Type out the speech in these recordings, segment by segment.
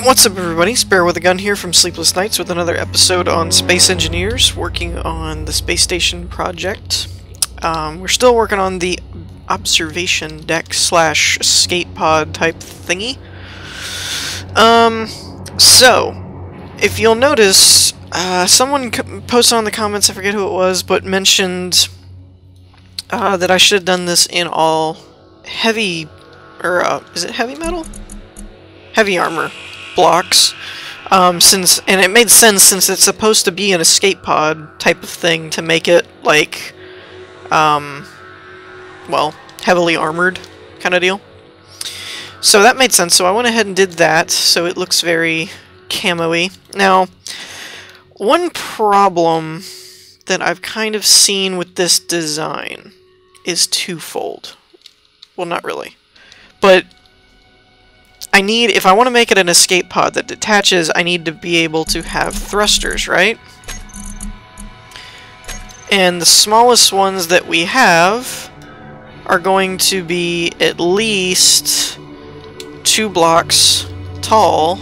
What's up, everybody? Spare with a Gun here from Sleepless Nights with another episode on space engineers working on the space station project. We're still working on the observation deck slash escape pod type thingy. So if you'll notice, someone posted on the comments, I forget who it was, but mentioned that I should have done this in all heavy, or is it heavy metal? Heavy armor blocks, and it made sense since it's supposed to be an escape pod type of thing to make it like, well, heavily armored kind of deal. So that made sense, so I went ahead and did that, so it looks very camo-y. Now, one problem that I've kind of seen with this design is twofold. Well, not really, but if I want to make it an escape pod that detaches, I need to be able to have thrusters, right? And the smallest ones that we have are going to be at least 2 blocks tall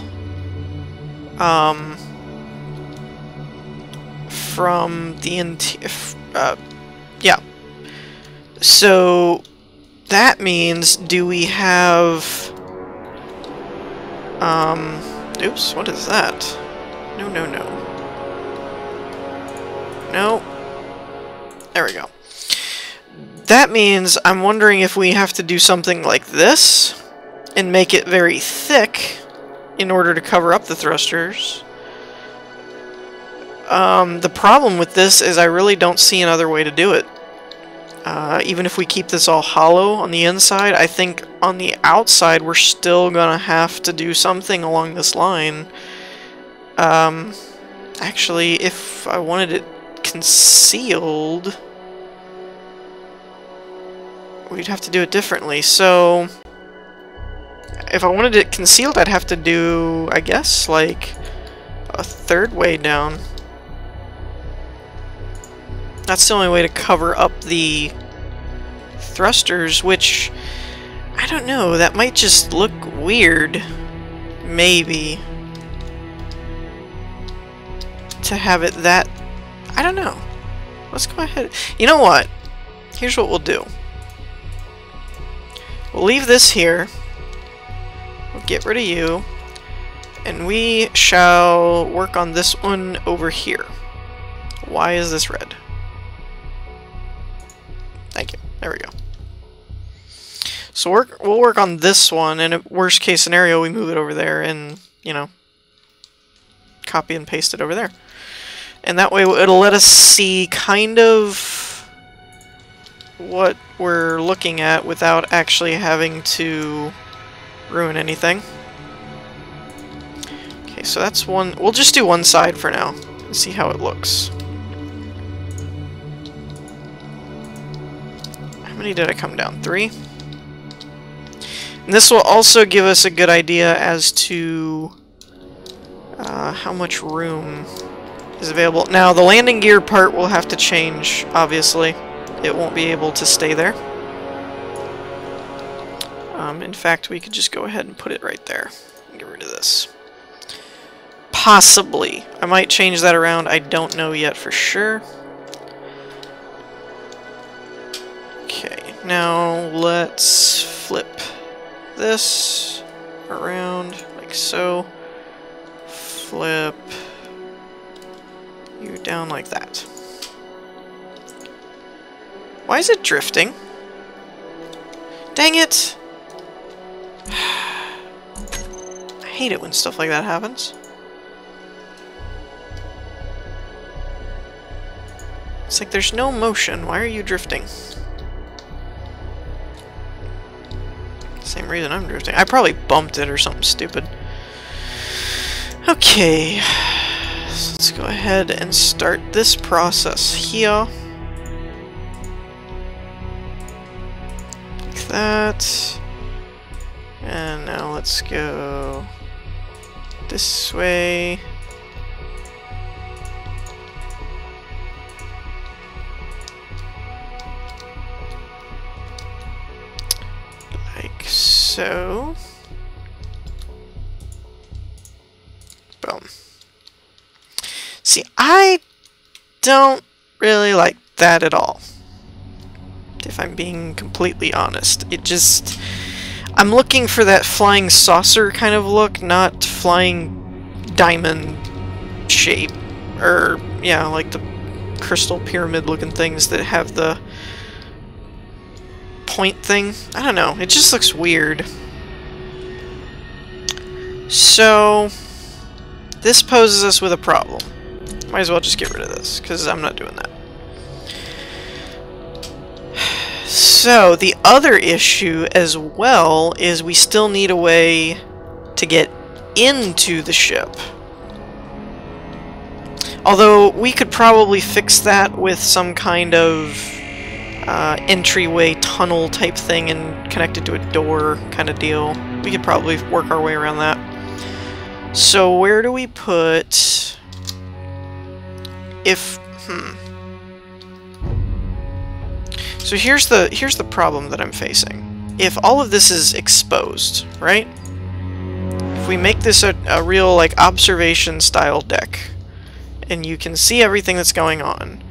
from the yeah. So that means, do we have oops, what is that? No, no, no. No. There we go. That means I'm wondering if we have to do something like this and make it very thick in order to cover up the thrusters. The problem with this is I really don't see another way to do it. Even if we keep this all hollow on the inside, I think on the outside we're still gonna have to do something along this line. Actually, if I wanted it concealed, we'd have to do it differently. So, if I wanted it concealed, I'd have to do, I guess, like a third way down. That's the only way to cover up the thrusters, which, I don't know, that might just look weird, maybe, to have it that, I don't know. Let's go ahead. You know what? Here's what we'll do. We'll leave this here. We'll get rid of you. And we shall work on this one over here. Why is this red? Thank you. There we go. So we'll work on this one, and in worst case scenario, we move it over there and, you know, copy and paste it over there. And that way it'll let us see kind of what we're looking at without actually having to ruin anything. Okay, so that's one. We'll just do one side for now and see how it looks. How many did I come down? 3? And this will also give us a good idea as to how much room is available. Now, the landing gear part will have to change, obviously. It won't be able to stay there. In fact, we could just go ahead and put it right there and get rid of this. Possibly. I might change that around. I don't know yet for sure. Okay, now let's flip this around like so. Flip you down like that. Why is it drifting? Dang it! I hate it when stuff like that happens. It's like there's no motion. Why are you drifting? Same reason I'm drifting. I probably bumped it or something stupid. Okay. So let's go ahead and start this process here. Like that. And now let's go this way. Like so. Boom. See, I don't really like that at all, if I'm being completely honest. It just... I'm looking for that flying saucer kind of look, not flying diamond shape. Or, yeah, like the crystal pyramid looking things that have the point thing. I don't know, it just looks weird. So, this poses us with a problem. Might as well just get rid of this, because I'm not doing that. So, the other issue as well is we still need a way to get into the ship. Although, we could probably fix that with some kind of entryway tunnel type thing and connect it to a door kind of deal. We could probably work our way around that. So, where do we put... So here's the problem that I'm facing. If all of this is exposed, right? If we make this a real, like, observation style deck, and you can see everything that's going on,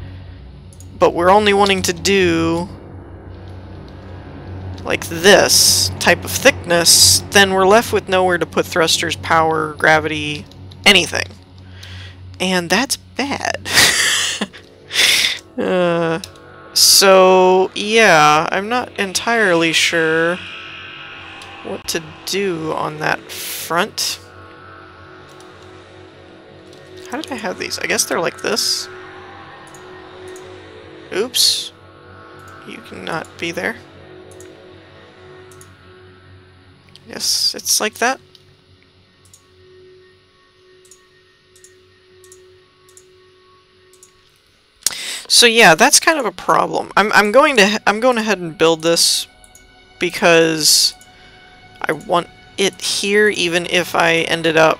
but we're only wanting to do like this type of thickness, then we're left with nowhere to put thrusters, power, gravity, anything. And that's bad. So, yeah, I'm not entirely sure what to do on that front. How did I have these? I guess they're like this. Oops. You cannot be there. Yes, it's like that. So yeah, that's kind of a problem. I'm going ahead and build this because I want it here, even if I ended up,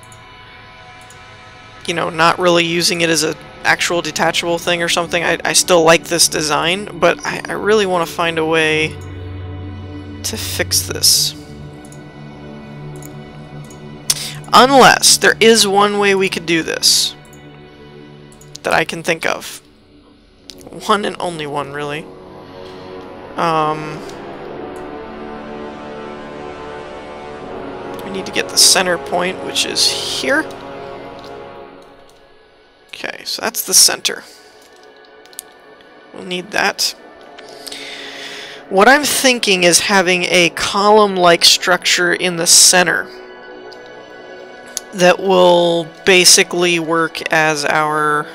you know, not really using it as an actual detachable thing or something. I still like this design, but I really want to find a way to fix this. Unless there is one way we could do this that I can think of. One and only one, really. We need to get the center point, which is here. Okay, so that's the center. We'll need that. What I'm thinking is having a column-like structure in the center that will basically work as our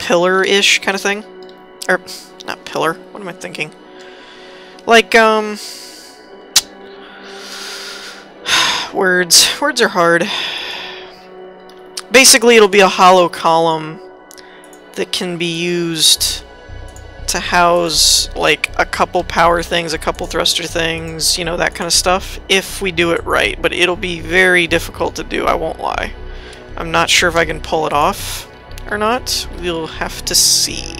pillar-ish kind of thing. Or, not pillar, what am I thinking? Like, words. Words are hard. Basically, it'll be a hollow column that can be used to house, like, a couple power things, a couple thruster things, you know, that kind of stuff, if we do it right. But it'll be very difficult to do, I won't lie. I'm not sure if I can pull it off or not. We'll have to see.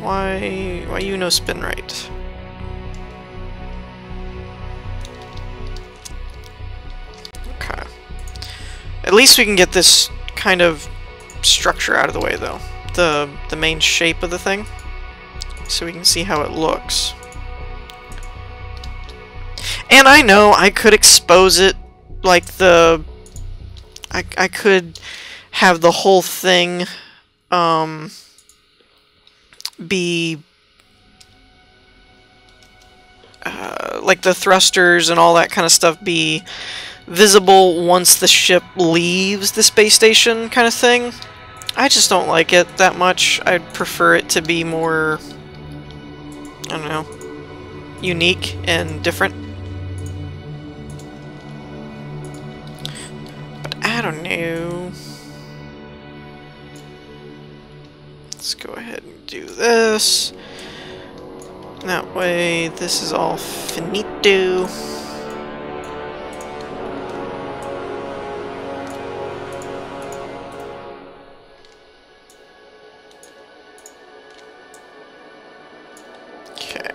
Why you no spin right? Okay. At least we can get this kind of structure out of the way, though. The main shape of the thing. So we can see how it looks. And I know I could expose it like the... I could have the whole thing be like the thrusters and all that kind of stuff be visible once the ship leaves the space station kind of thing. I just don't like it that much. I'd prefer it to be more, I don't know, unique and different. I don't know. Let's go ahead and do this. That way, this is all finito. Okay.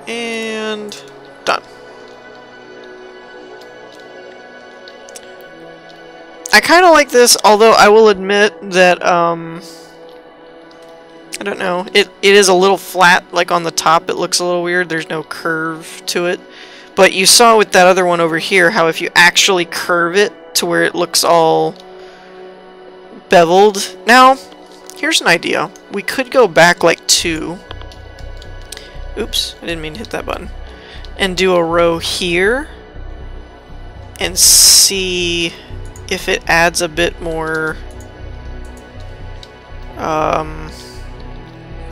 And and done. I kind of like this, although I will admit that, I don't know, it is a little flat, like on the top it looks a little weird, there's no curve to it. But you saw with that other one over here how if you actually curve it to where it looks all beveled. Now, here's an idea. We could go back like 2. Oops, I didn't mean to hit that button. And do a row here. And see if it adds a bit more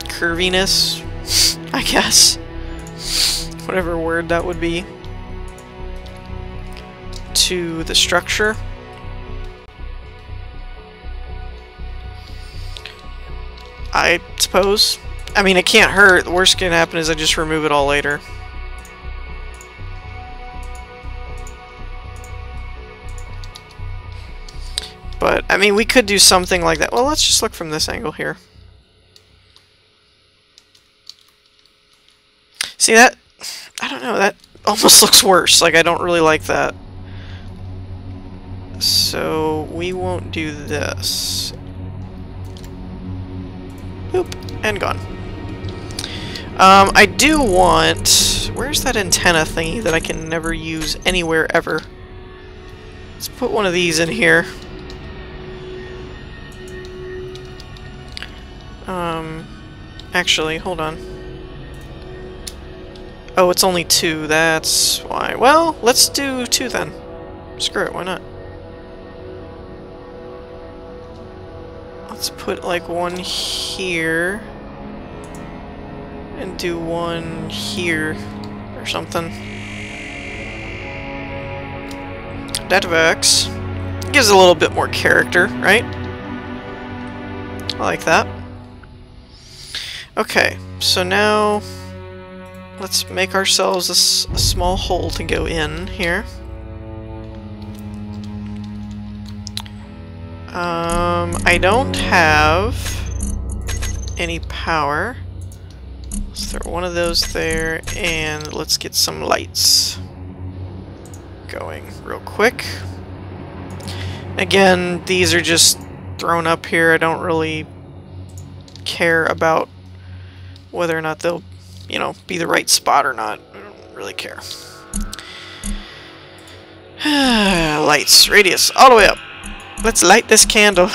curviness, I guess. Whatever word that would be. To the structure. I suppose. I mean, it can't hurt. The worst that can happen is I just remove it all later. But, I mean, we could do something like that. Well, let's just look from this angle here. See that? I don't know, that almost looks worse. Like, I don't really like that. So, we won't do this. Boop, and gone. I do want... Where's that antenna thingy that I can never use anywhere ever? Let's put one of these in here. Actually, hold on. Oh, it's only 2, that's why. Well, let's do 2 then. Screw it, why not? Let's put like 1 here. And do 1 here. Or something. That works. Gives a little bit more character, right? I like that. Okay, so now let's make ourselves a small hole to go in here. I don't have any power. Let's throw one of those there, and let's get some lights going real quick. Again, these are just thrown up here. I don't really care about whether or not they'll, you know, be the right spot or not. I don't really care. Lights, radius, all the way up. Let's light this candle.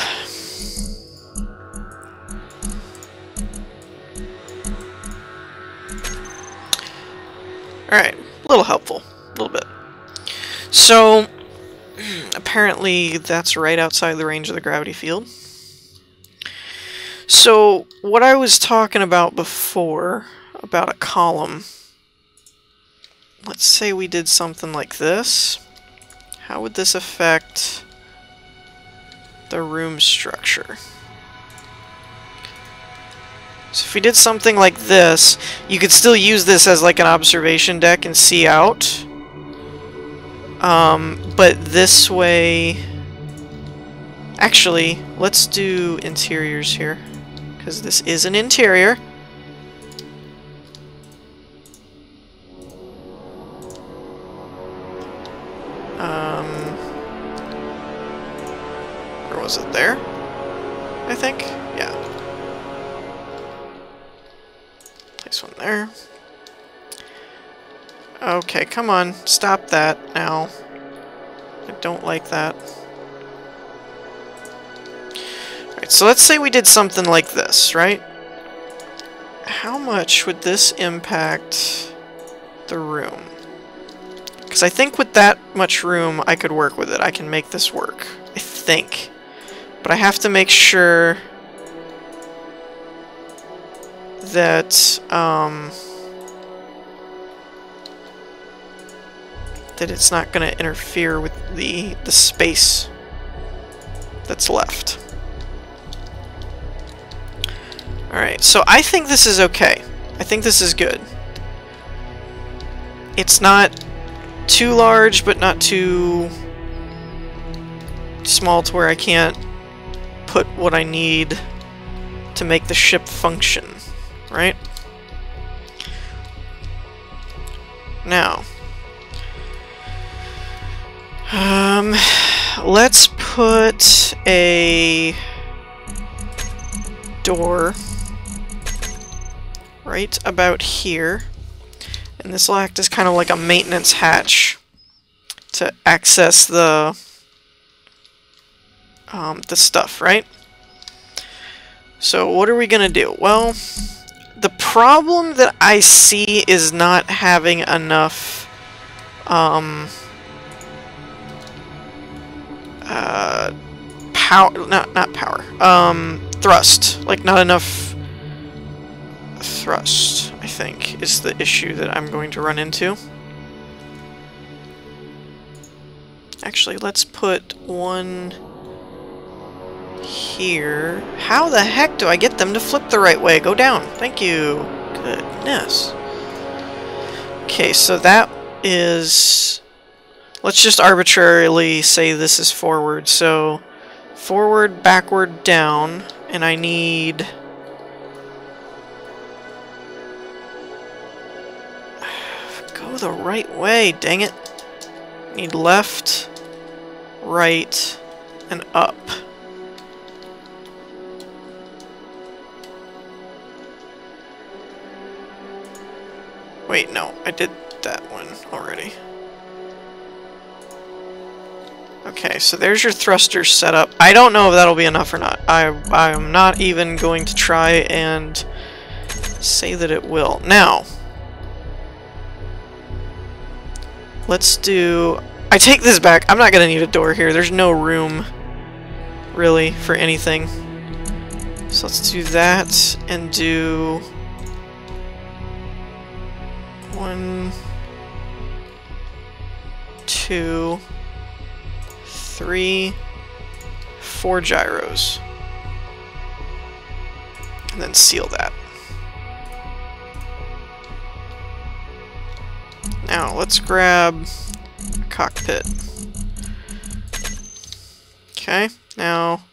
Alright, a little helpful. A little bit. So, apparently that's right outside the range of the gravity field. So, what I was talking about before, about a column, let's say we did something like this. How would this affect the room structure? So if we did something like this, you could still use this as like an observation deck and see out. But this way... Actually, let's do interiors here, because this is an interior. Where was it? There? I think? Yeah. Place one there. Okay, come on. Stop that now. I don't like that. Alright, so let's say we did something like this, right? How much would this impact the room? Because I think with that much room, I could work with it. I can make this work. I think. But I have to make sure that, that it's not going to interfere with the space that's left. Alright, so I think this is okay. I think this is good. It's not too large, but not too small to where I can't put what I need to make the ship function, right? Now, let's put a door right about here, and this will act as kind of like a maintenance hatch to access the stuff, right? So what are we gonna do? Well, the problem that I see is not having enough power, not power, thrust. Like, not enough thrust, I think, is the issue that I'm going to run into. Actually, let's put one here. How the heck do I get them to flip the right way? Go down. Thank you. Goodness. Okay, so that is... Let's just arbitrarily say this is forward. So, forward, backward, down, and I need... Go the right way, dang it. I need left, right, and up. Wait, no, I did that one already. Okay, so there's your thrusters set up. I don't know if that'll be enough or not. I'm not even going to try and say that it will. Now, let's do... I take this back. I'm not going to need a door here. There's no room, really, for anything. So let's do that and do... 1, 2, 3, 4 gyros. And then seal that. Now let's grab a cockpit. Okay, now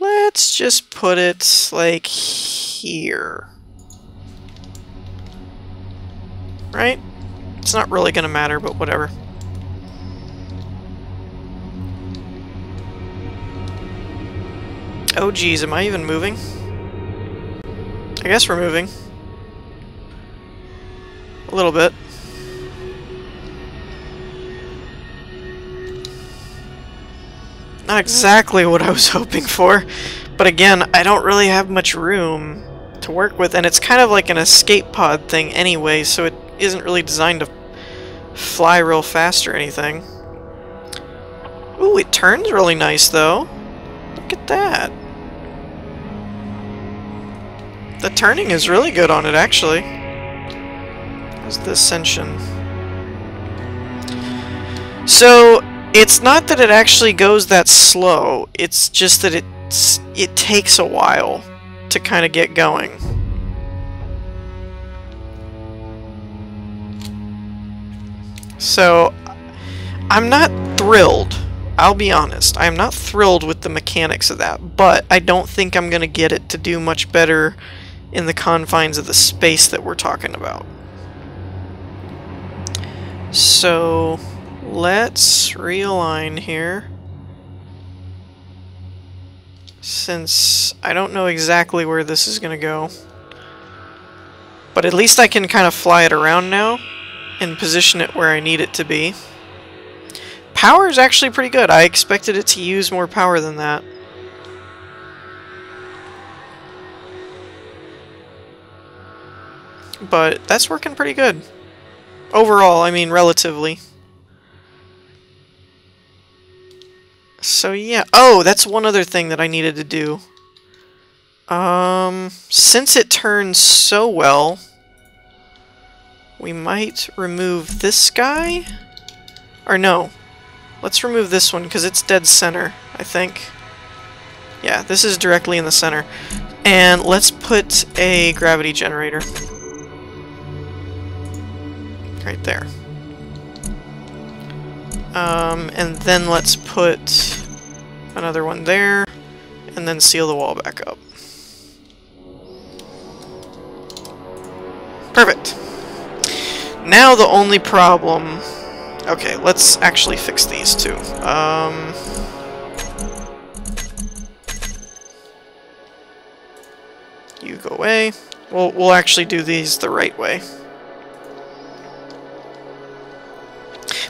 let's just put it like here. Right? It's not really gonna matter, but whatever. Oh geez, am I even moving? I guess we're moving. A little bit. Not exactly what I was hoping for, but again, I don't really have much room to work with, and it's kind of like an escape pod thing anyway, so it isn't really designed to fly real fast or anything. Ooh, it turns really nice though. Look at that. The turning is really good on it, actually. How's the ascension? So, it's not that it actually goes that slow, it's just that it takes a while to kind of get going. So, I'm not thrilled. I'll be honest. I'm not thrilled with the mechanics of that, but I don't think I'm going to get it to do much better in the confines of the space that we're talking about. So, let's realign here. Since I don't know exactly where this is going to go. But at least I can kind of fly it around now and position it where I need it to be. Power is actually pretty good. I expected it to use more power than that. But that's working pretty good. Overall, I mean, relatively. So yeah. Oh, that's one other thing that I needed to do. Since it turns so well, we might remove this guy? Or no. Let's remove this one, because it's dead center, I think. Yeah, this is directly in the center. And let's put a gravity generator. Right there. And then let's put another one there, and then seal the wall back up. Perfect. Now the only problem... Okay, let's actually fix these two. You go away. We'll actually do these the right way.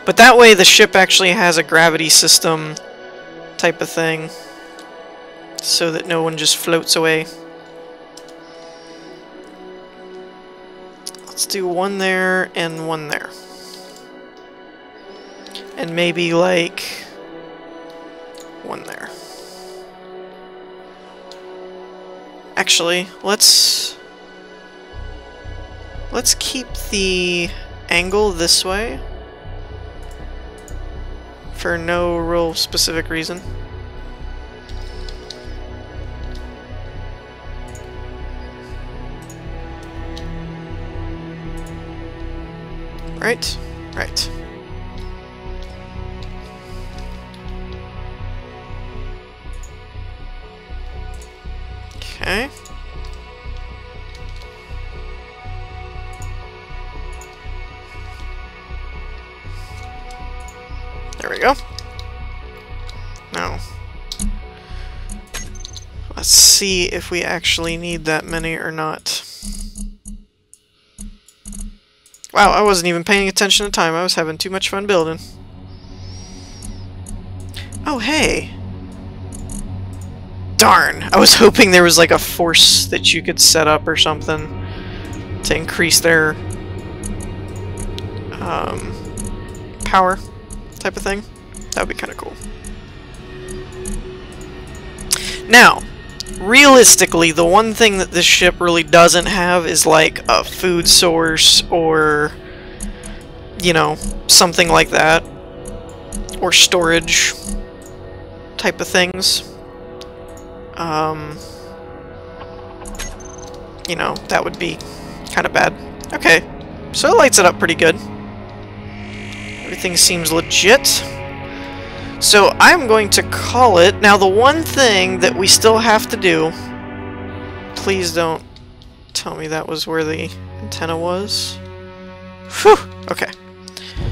But that way the ship actually has a gravity system type of thing, so that no one just floats away. Let's do one there and one there. And maybe like one there. Actually, let's keep the angle this way for no real specific reason. Right? Right. Okay. There we go. Now, let's see if we actually need that many or not. Wow, I wasn't even paying attention to time. I was having too much fun building. Oh, hey. Darn, I was hoping there was like a force that you could set up or something to increase their power type of thing. That would be kind of cool. Now, realistically, the one thing that this ship really doesn't have is like a food source or, you know, something like that. Or storage type of things. You know, that would be kind of bad. Okay, so it lights it up pretty good. Everything seems legit. So I'm going to call it. Now the one thing that we still have to do, please don't tell me that was where the antenna was. Whew, okay.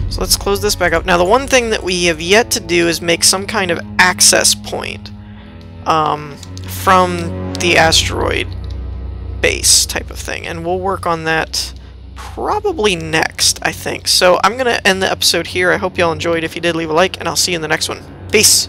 So let's close this back up. Now the one thing that we have yet to do is make some kind of access point from the asteroid base type of thing, and we'll work on that probably next, I think. So I'm gonna end the episode here. I hope y'all enjoyed. If you did, leave a like, and I'll see you in the next one. Peace!